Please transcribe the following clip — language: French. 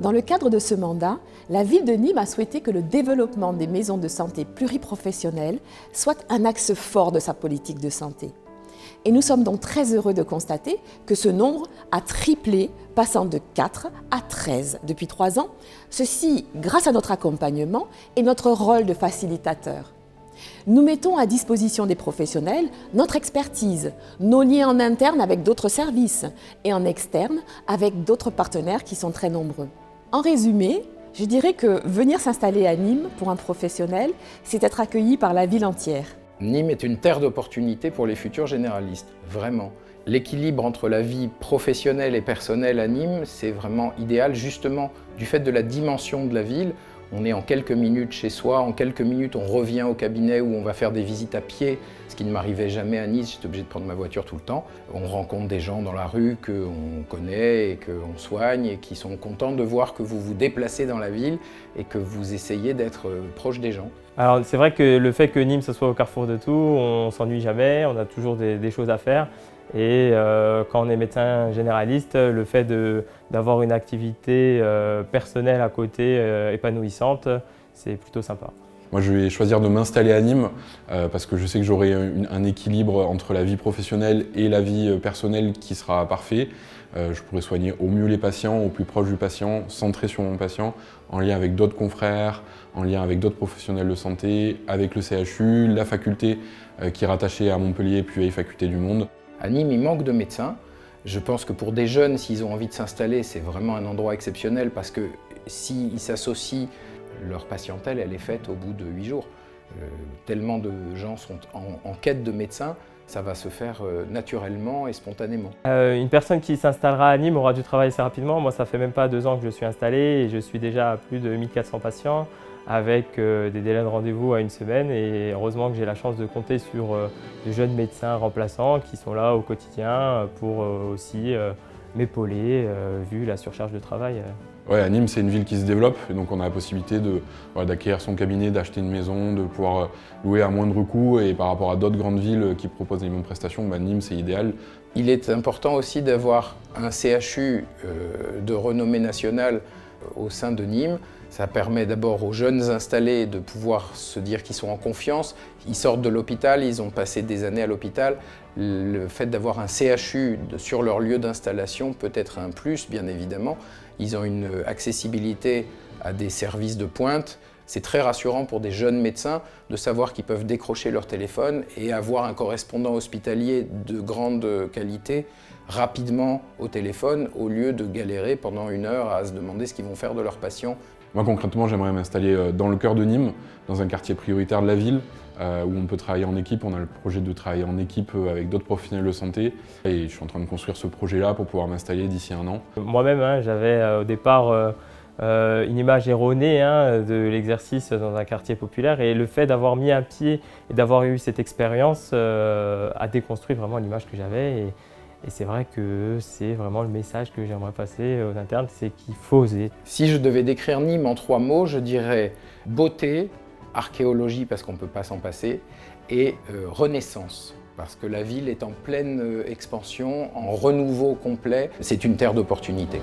Dans le cadre de ce mandat, la ville de Nîmes a souhaité que le développement des maisons de santé pluriprofessionnelles soit un axe fort de sa politique de santé. Et nous sommes donc très heureux de constater que ce nombre a triplé, passant de 4 à 13 depuis 3 ans, ceci grâce à notre accompagnement et notre rôle de facilitateur. Nous mettons à disposition des professionnels notre expertise, nos liens en interne avec d'autres services et en externe avec d'autres partenaires qui sont très nombreux. En résumé, je dirais que venir s'installer à Nîmes pour un professionnel, c'est être accueilli par la ville entière. Nîmes est une terre d'opportunités pour les futurs généralistes, vraiment. L'équilibre entre la vie professionnelle et personnelle à Nîmes, c'est vraiment idéal, justement, du fait de la dimension de la ville. On est en quelques minutes chez soi, en quelques minutes on revient au cabinet où on va faire des visites à pied, ce qui ne m'arrivait jamais à Nice, j'étais obligé de prendre ma voiture tout le temps. On rencontre des gens dans la rue qu'on connaît et qu'on soigne et qui sont contents de voir que vous vous déplacez dans la ville et que vous essayez d'être proche des gens. Alors c'est vrai que le fait que Nîmes ce soit au carrefour de tout, on ne s'ennuie jamais, on a toujours des choses à faire. Et quand on est médecin généraliste, le fait d'avoir une activité personnelle à côté épanouissante, c'est plutôt sympa. Moi je vais choisir de m'installer à Nîmes parce que je sais que j'aurai un équilibre entre la vie professionnelle et la vie personnelle qui sera parfait. Je pourrai soigner au mieux les patients, au plus proche du patient, centré sur mon patient, en lien avec d'autres confrères, en lien avec d'autres professionnels de santé, avec le CHU, la faculté qui est rattachée à Montpellier, puis à Faculté du Monde. À Nîmes, il manque de médecins. Je pense que pour des jeunes, s'ils ont envie de s'installer, c'est vraiment un endroit exceptionnel parce que s'ils s'associent, leur patientèle, elle est faite au bout de 8 jours. Tellement de gens sont en quête de médecins, ça va se faire naturellement et spontanément. Une personne qui s'installera à Nîmes aura du travail assez rapidement. Moi, ça fait même pas 2 ans que je suis installé et je suis déjà à plus de 1400 patients avec des délais de rendez-vous à 1 semaine. Et heureusement que j'ai la chance de compter sur de jeunes médecins remplaçants qui sont là au quotidien pour aussi m'épauler vu la surcharge de travail. Ouais, à Nîmes, c'est une ville qui se développe, et donc on a la possibilité d'acquérir son cabinet, d'acheter une maison, de pouvoir louer à moindre coût. Et par rapport à d'autres grandes villes qui proposent les mêmes prestations, Nîmes, c'est idéal. Il est important aussi d'avoir un CHU de renommée nationale au sein de Nîmes. Ça permet d'abord aux jeunes installés de pouvoir se dire qu'ils sont en confiance. Ils sortent de l'hôpital, ils ont passé des années à l'hôpital. Le fait d'avoir un CHU sur leur lieu d'installation peut être un plus, bien évidemment. Ils ont une accessibilité à des services de pointe. C'est très rassurant pour des jeunes médecins de savoir qu'ils peuvent décrocher leur téléphone et avoir un correspondant hospitalier de grande qualité rapidement au téléphone au lieu de galérer pendant 1 heure à se demander ce qu'ils vont faire de leurs patients. Moi concrètement, j'aimerais m'installer dans le cœur de Nîmes, dans un quartier prioritaire de la ville, où on peut travailler en équipe. On a le projet de travailler en équipe avec d'autres professionnels de santé. Et je suis en train de construire ce projet-là pour pouvoir m'installer d'ici 1 an. Moi-même, j'avais au départ une image erronée de l'exercice dans un quartier populaire. Et le fait d'avoir mis un pied et d'avoir eu cette expérience a déconstruit vraiment l'image que j'avais. Et c'est vrai que c'est vraiment le message que j'aimerais passer aux internes, c'est qu'il faut oser. Si je devais décrire Nîmes en 3 mots, je dirais beauté, archéologie parce qu'on ne peut pas s'en passer, et renaissance. Parce que la ville est en pleine expansion, en renouveau complet. C'est une terre d'opportunités.